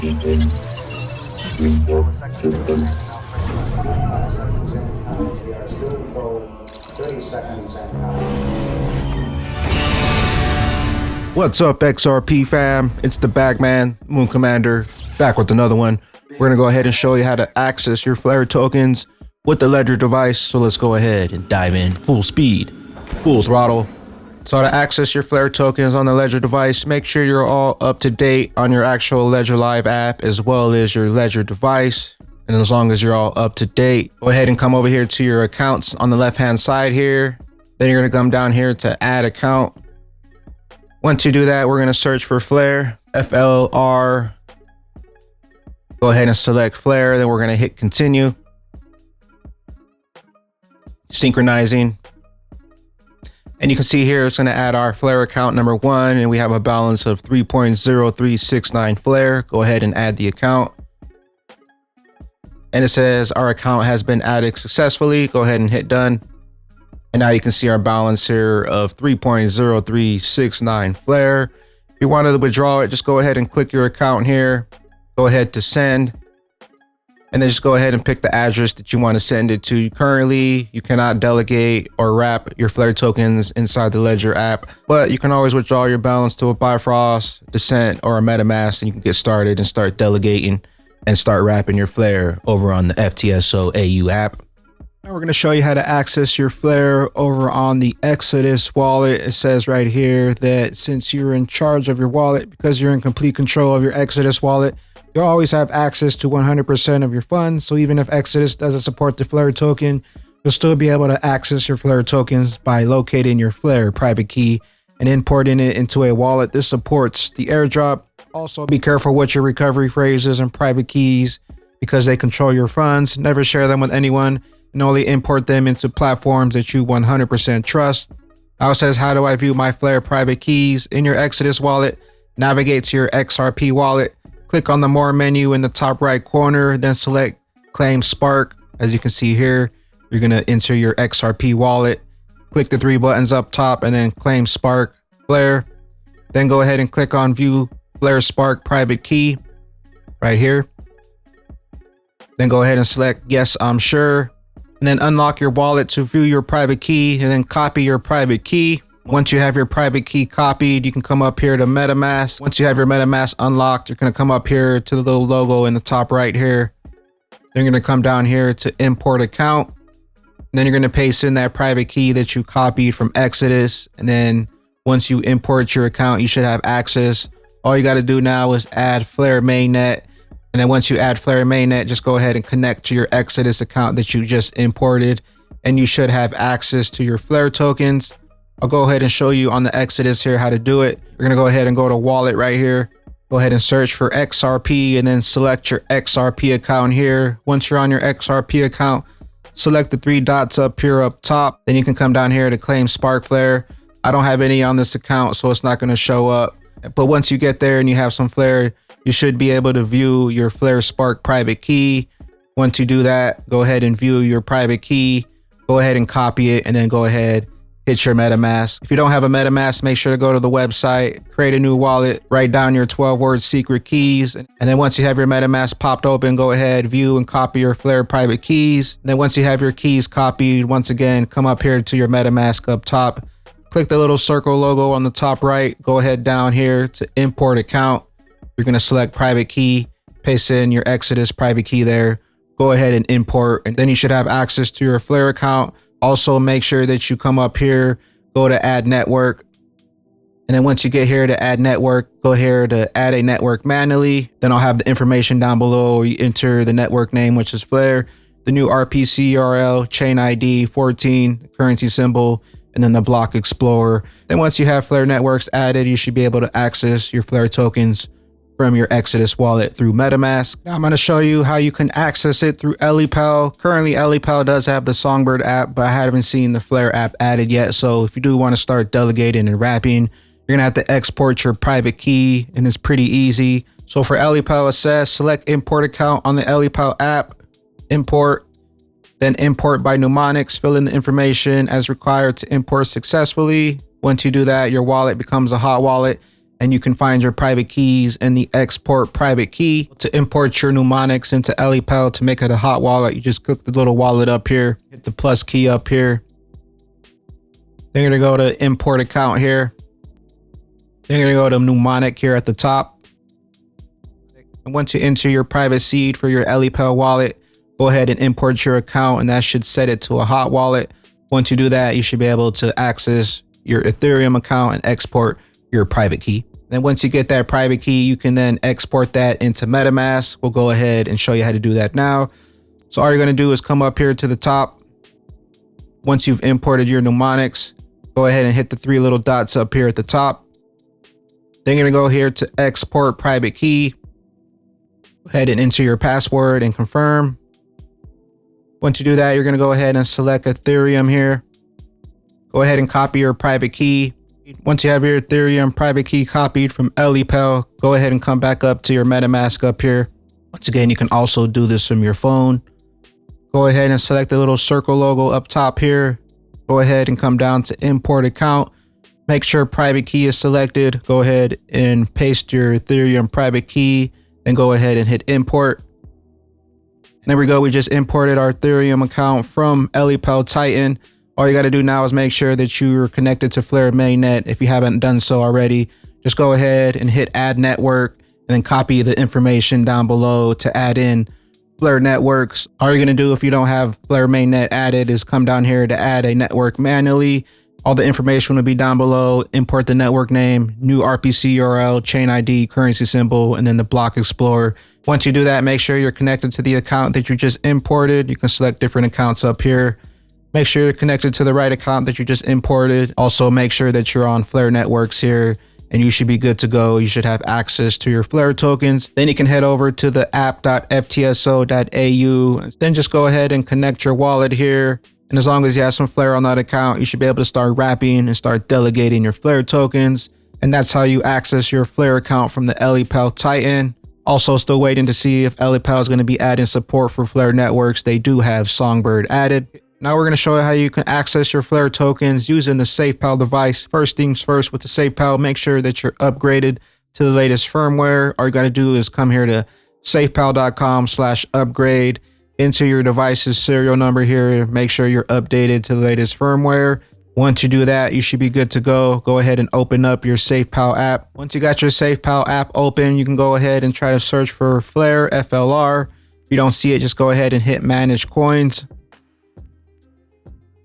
System. 30 seconds and What's up, XRP fam? It's the Bagman, Moon Commander, back with another one. We're gonna go ahead and show you how to access your Flare tokens with the Ledger device. So let's go ahead and dive in full speed, full throttle. So to access your Flare tokens on the Ledger device, make sure you're all up to date on your actual Ledger Live app as well as your Ledger device. And as long as you're all up to date, go ahead and come over here to your accounts on the left hand side here. Then you're gonna come down here to add account. Once you do that, we're gonna search for Flare, FLR. Go ahead and select Flare, then we're gonna hit continue. Synchronizing. And you can see here, it's gonna add our Flare account number 1, and we have a balance of 3.0369 Flare. Go ahead and add the account. And it says our account has been added successfully. Go ahead and hit done. And now you can see our balance here of 3.0369 Flare. If you wanted to withdraw it, just go ahead and click your account here. Go ahead to send. And then just go ahead and pick the address that you want to send it to. Currently, you cannot delegate or wrap your Flare tokens inside the Ledger app, but you can always withdraw your balance to a Bifrost, Descent, or a MetaMask, and you can get started and start delegating and start wrapping your Flare over on the FTSO AU app. Now we're going to show you how to access your Flare over on the XLIST wallet. It says right here that since you're in charge of your wallet, because you're in complete control of your XLIST wallet, you'll always have access to 100% of your funds. So even if XLIST doesn't support the Flare token, you'll still be able to access your Flare tokens by locating your Flare private key and importing it into a wallet. This supports the airdrop. Also, be careful with your recovery phrases and private keys because they control your funds. Never share them with anyone and only import them into platforms that you 100% trust. Now it says, how do I view my Flare private keys? In your XLIST wallet, navigate to your XRP wallet, click on the more menu in the top right corner, then select claim Spark. As you can see here, you're gonna enter your XRP wallet, click the 3 buttons up top and then claim Spark Flare. Then go ahead and click on view Flare Spark private key right here. Then go ahead and select yes, I'm sure. And then unlock your wallet to view your private key and then copy your private key. Once you have your private key copied, you can come up here to MetaMask. Once you have your MetaMask unlocked, you're going to come up here to the little logo in the top right here. Then you're going to come down here to import account. And then you're going to paste in that private key that you copied from Exodus. And then once you import your account, you should have access. All you got to do now is add Flare mainnet. And then once you add Flare mainnet, just go ahead and connect to your Exodus account that you just imported, and you should have access to your Flare tokens. I'll go ahead and show you on the Exodus here how to do it. You're gonna go ahead and go to wallet right here. Go ahead and search for XRP and then select your XRP account here. Once you're on your XRP account, select the 3 dots up here up top. Then you can come down here to claim Spark Flare. I don't have any on this account, so it's not gonna show up. But once you get there and you have some Flare, you should be able to view your Flare Spark private key. Once you do that, go ahead and view your private key. Go ahead and copy it and then go ahead, hit your MetaMask. If you don't have a MetaMask, make sure to go to the website, create a new wallet, write down your 12-word secret keys. And then once you have your MetaMask popped open, go ahead, view and copy your Flare private keys. And then once you have your keys copied, once again, come up here to your MetaMask up top. Click the little circle logo on the top right. Go ahead down here to import account. You're going to select private key, paste in your Exodus private key there. Go ahead and import, and then you should have access to your Flare account. Also, make sure that you come up here, go to add network. And then once you get here to add network, go here to add a network manually. Then I'll have the information down below. You enter the network name, which is Flare, the new RPC URL, chain ID 14, currency symbol, and then the block explorer. Then once you have Flare networks added, you should be able to access your Flare tokens from your Exodus wallet through MetaMask. Now I'm going to show you how you can access it through Ellipal. Currently, Ellipal does have the Songbird app, but I haven't seen the Flare app added yet. So if you do want to start delegating and wrapping, you're going to have to export your private key, and it's pretty easy. So for Ellipal, it says select import account on the Ellipal app, import, then import by mnemonics, fill in the information as required to import successfully. Once you do that, your wallet becomes a hot wallet, and you can find your private keys in the export private key. To import your mnemonics into Ellipal to make it a hot wallet, you just click the little wallet up here, hit the plus key up here. Then you're gonna go to import account here. Then you're gonna go to mnemonic here at the top. And once you enter your private seed for your Ellipal wallet, go ahead and import your account, and that should set it to a hot wallet. Once you do that, you should be able to access your Ethereum account and export your private key. Then once you get that private key, you can then export that into MetaMask. We'll go ahead and show you how to do that now. So all you're gonna do is come up here to the top. Once you've imported your mnemonics, go ahead and hit the three little dots up here at the top. Then you're gonna go here to export private key. Go ahead and enter your password and confirm. Once you do that, you're gonna go ahead and select Ethereum here. Go ahead and copy your private key. Once you have your Ethereum private key copied from Ellipal, go ahead and come back up to your MetaMask up here. Once again, you can also do this from your phone. Go ahead and select the little circle logo up top here. Go ahead and come down to import account. Make sure private key is selected. Go ahead and paste your Ethereum private key, then go ahead and hit import. And there we go. We just imported our Ethereum account from Ellipal Titan. All you got to do now is make sure that you're connected to Flare mainnet. If you haven't done so already, just go ahead and hit add network and then copy the information down below to add in Flare networks. All you're going to do if you don't have Flare mainnet added is come down here to add a network manually. All the information will be down below. Import the network name, new RPC URL, chain ID, currency symbol, and then the block explorer. Once you do that, make sure you're connected to the account that you just imported. You can select different accounts up here. Make sure you're connected to the right account that you just imported. Also, make sure that you're on Flare networks here, and you should be good to go. You should have access to your Flare tokens. Then you can head over to the app.ftso.au. Then just go ahead and connect your wallet here. And as long as you have some Flare on that account, you should be able to start wrapping and start delegating your Flare tokens. And that's how you access your Flare account from the Ellipal Titan. Also, still waiting to see if Ellipal is going to be adding support for Flare networks. They do have Songbird added. Now we're going to show you how you can access your Flare tokens using the Safepal device. First things first, with the Safepal, make sure that you're upgraded to the latest firmware. All you got to do is come here to safepal.com/upgrade. Enter your device's serial number here. Make sure you're updated to the latest firmware. Once you do that, you should be good to go. Go ahead and open up your Safepal app. Once you got your Safepal app open, you can go ahead and try to search for Flare FLR. If you don't see it, just go ahead and hit manage coins.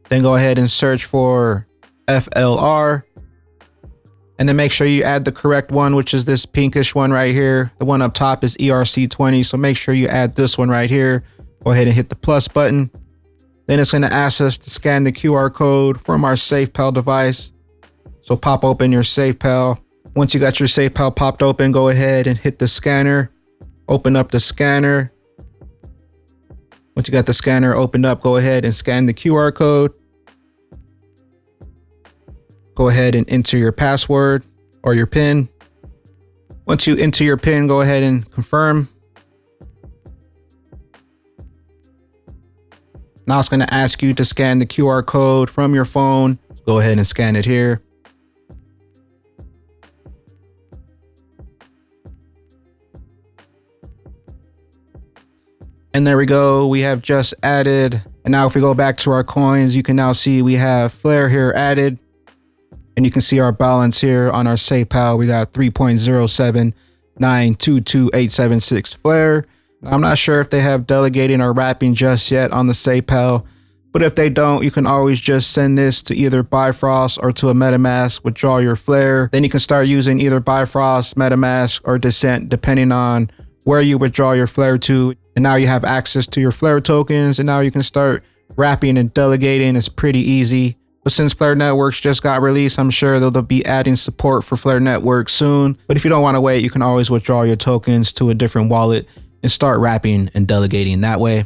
Then go ahead and search for FLR. And then make sure you add the correct one, which is this pinkish one right here. The one up top is ERC20. So make sure you add this one right here. Go ahead and hit the plus button. Then it's going to ask us to scan the QR code from our Safepal device. So pop open your Safepal. Once you got your Safepal popped open, go ahead and hit the scanner. Open up the scanner. Once you got the scanner opened up, go ahead and scan the QR code. Go ahead and enter your password or your PIN. Once you enter your PIN, go ahead and confirm. Now it's going to ask you to scan the QR code from your phone. Go ahead and scan it here. And there we go. We have just added. And now if we go back to our coins, you can now see we have Flare here added. And you can see our balance here on our Safepal. We got 3.079222876 Flare. I'm not sure if they have delegating or wrapping just yet on the Safepal, but if they don't, you can always just send this to either Bifrost or to a MetaMask, withdraw your Flare. Then you can start using either Bifrost, MetaMask, or Descent, depending on where you withdraw your Flare to. And now you have access to your Flare tokens, and now you can start wrapping and delegating. It's pretty easy. But since Flare Networks just got released, I'm sure they'll be adding support for Flare Networks soon. But if you don't want to wait, you can always withdraw your tokens to a different wallet and start wrapping and delegating that way.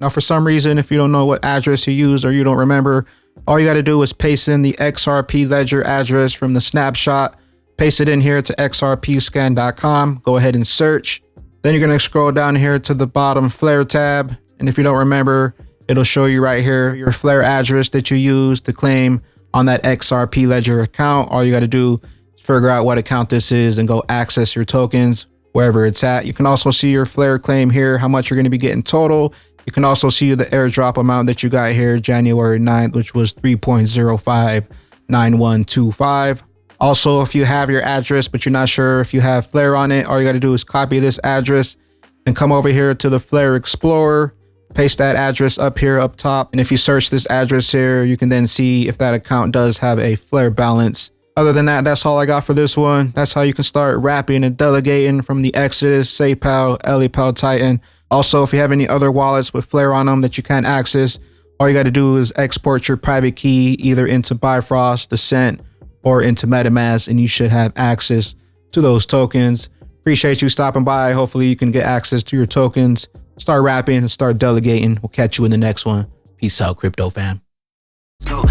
Now, for some reason, if you don't know what address you use or you don't remember, all you got to do is paste in the XRP ledger address from the snapshot, paste it in here to xrpscan.com, go ahead and search. Then you're going to scroll down here to the bottom Flare tab. And if you don't remember, it'll show you right here your Flare address that you use to claim on that XRP ledger account. All you got to do is figure out what account this is and go access your tokens wherever it's at. You can also see your flare claim here, how much you're going to be getting total. You can also see the airdrop amount that you got here, January 9th, which was 3.059125. Also, if you have your address, but you're not sure if you have Flare on it, all you got to do is copy this address and come over here to the Flare Explorer, paste that address up here up top. And if you search this address here, you can then see if that account does have a Flare balance. Other than that, that's all I got for this one. That's how you can start wrapping and delegating from the Exodus, Safepal, Ellipal, Titan. Also, if you have any other wallets with Flare on them that you can't access, all you got to do is export your private key either into Bifrost, Descent, or into MetaMask, and you should have access to those tokens. Appreciate you stopping by. Hopefully you can get access to your tokens, start wrapping, and start delegating. We'll catch you in the next one. Peace out, crypto fam.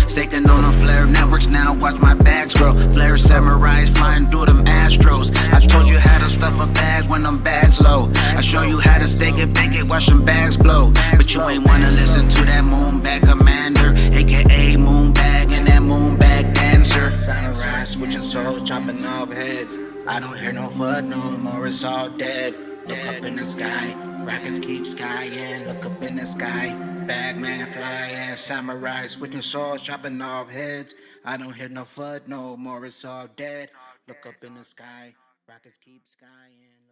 Staking on the Flare networks now, watch my bags grow. Flare samurais flying through them astros. I told you how to stuff a bag when them bags low. I show you how to stake it, bake it, watch them bags blow. But you ain't wanna listen to that moonbag commander, aka moonbag and that moonbag dancer. Samurai switching souls, chopping off heads. I don't hear no FUD no more, it's all dead. Look up in the sky, rockets keep skying. Look up in the sky, bagman flying. Samurai switching swords, chopping off heads. I don't hear no FUD no more, it's all dead. Look up in the sky, rockets keep skying.